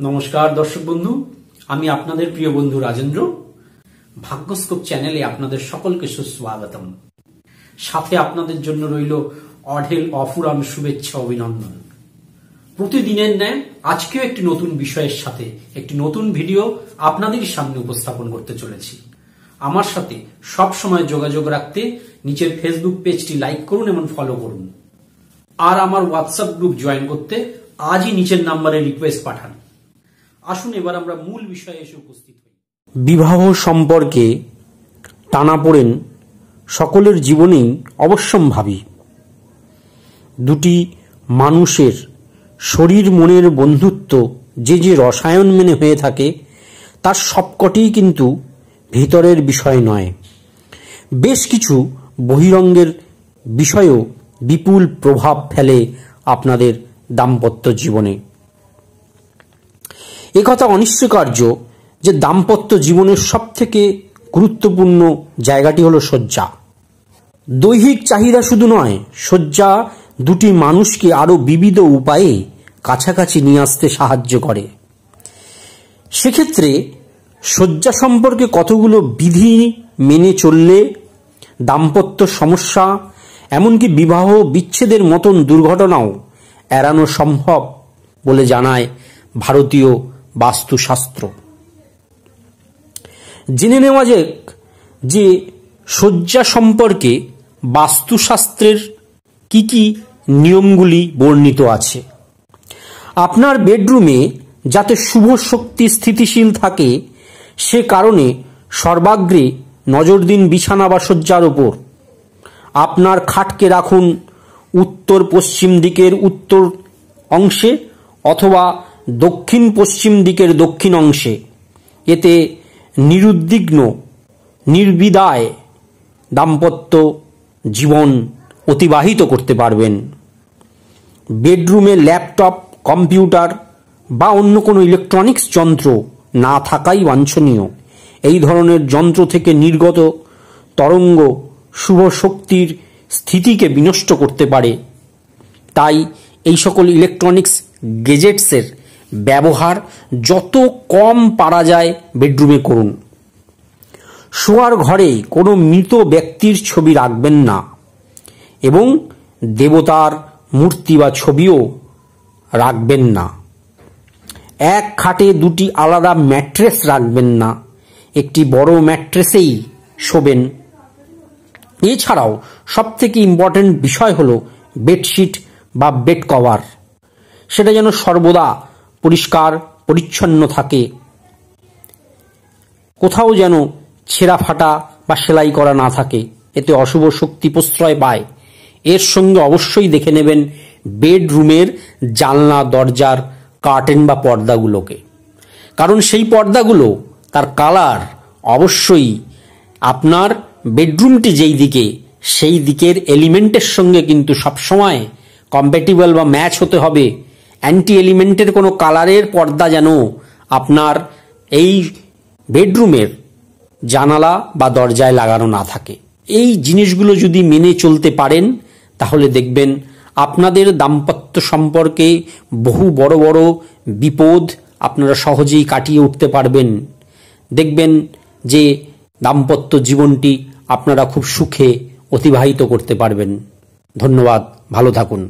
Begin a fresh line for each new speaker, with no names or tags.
নমস্কার দর্শক বন্ধু, আমি আপনাদের প্রিয় বন্ধু রাজেন্দ্র। ভাগ্যস্কোপ চ্যানেলে আপনাদের সকলকে সুস্বাগতম। সাথে আপনাদের জন্য রইল অঢেল অফুরান শুভেচ্ছা অভিনন্দন। প্রতিদিনের ন্যায় আজকেও একটি নতুন বিষয়ের সাথে একটি নতুন ভিডিও আপনাদের সামনে উপস্থাপন করতে চলেছি। আমার সাথে সব সময় যোগাযোগ রাখতে নিচের ফেসবুক পেজটি লাইক করুন এবং ফলো করুন। আর আমার হোয়াটসঅ্যাপ গ্রুপ জয়েন করতে আজই নিচের নাম্বারে রিকোয়েস্ট পাঠান। আসুন এবার আমরা মূল বিষয়ে এসে উপস্থিত হই। বিবাহ সম্পর্কে টানাপোড়েন সকলের জীবনেই অবশ্যম্ভাবী। দুটি মানুষের শরীর মনের বন্ধুত্ব যে যে রসায়ন মেনে হয়ে থাকে তার সবকটিই কিন্তু ভিতরের বিষয় নয়। বেশ কিছু বহিরঙ্গের বিষয়ও বিপুল প্রভাব ফেলে আপনাদের দাম্পত্য জীবনে। একথা অনিশ্চয়কার্য যে দাম্পত্য জীবনের সবথেকে গুরুত্বপূর্ণ জায়গাটি হলো শয্যা। দৈহিক চাহিদা শুধু নয়, শয্যা দুটি মানুষকে আরো বিবিধ উপায়ে কাছাকাছি নিয়ে আসতে সাহায্য করে। সেক্ষেত্রে শয্যা সম্পর্কে কতগুলো বিধি মেনে চললে দাম্পত্য সমস্যা এমনকি বিবাহ বিচ্ছেদের মতন দুর্ঘটনাও এড়ানো সম্ভব বলে জানায় ভারতীয় বাস্তুশাস্ত্র। জেনে নেওয়া যাক যে শয্যা সম্পর্কে বাস্তুশাস্ত্রের কি কি নিয়মগুলি বর্ণিত আছে। আপনার বেডরুমে যাতে শুভ শক্তি স্থিতিশীল থাকে সে কারণে সর্বাগ্রে নজর দিন বিছানা বা শয্যার উপর। আপনার খাটকে রাখুন উত্তর পশ্চিম দিকের উত্তর অংশে অথবা দক্ষিণ পশ্চিম দিকের দক্ষিণ অংশে। এতে নিরুদ্বিগ্ন নির্বিধায় দাম্পত্য জীবন অতিবাহিত করতে পারবেন। বেডরুমে ল্যাপটপ, কম্পিউটার বা অন্য কোনো ইলেকট্রনিক্স যন্ত্র না থাকাই বাঞ্ছনীয়। এই ধরনের যন্ত্র থেকে নির্গত তরঙ্গ শুভ শক্তির স্থিতিকে বিনষ্ট করতে পারে। তাই এই সকল ইলেকট্রনিক্স গ্যাজেটসের ব্যবহার যত কম পারা যায় বেডরুমে করুন। শোয়ার ঘরে কোনো মৃত ব্যক্তির ছবি রাখবেন না এবং দেবতার মূর্তি বা ছবিও রাখবেন না। এক খাটে দুটি আলাদা ম্যাট্রেস রাখবেন না, একটি বড় ম্যাট্রেসেই শোবেন। এছাড়াও সবথেকে ইম্পর্টেন্ট বিষয় হলো বেডশিট বা বেড কভার, সেটা যেন সর্বদা পরিষ্কার পরিচ্ছন্ন থাকে। কোথাও যেন ছেঁড়া ফাটা বা সেলাই করা না থাকে, এতে অশুভ শক্তি প্রশ্রয় পায়। এর সঙ্গে অবশ্যই দেখে নেবেন বেডরুমের জানলা দরজার কার্টেন বা পর্দাগুলোকে, কারণ সেই পর্দাগুলো তার কালার অবশ্যই আপনার বেডরুমটি যেই দিকে সেই দিকের এলিমেন্টের সঙ্গে কিন্তু সবসময় কম্প্যাটিবল বা ম্যাচ হতে হবে। অ্যান্টি এলিমেন্টের কোনো কালারের পর্দা যেন আপনার এই বেডরুমের জানালা বা দরজায় লাগানো না থাকে। এই জিনিসগুলো যদি মেনে চলতে পারেন তাহলে দেখবেন আপনাদের দাম্পত্য সম্পর্কে বহু বড় বড় বিপদ আপনারা সহজেই কাটিয়ে উঠতে পারবেন। দেখবেন যে দাম্পত্য জীবনটি আপনারা খুব সুখে অতিবাহিত করতে পারবেন। ধন্যবাদ, ভালো থাকুন।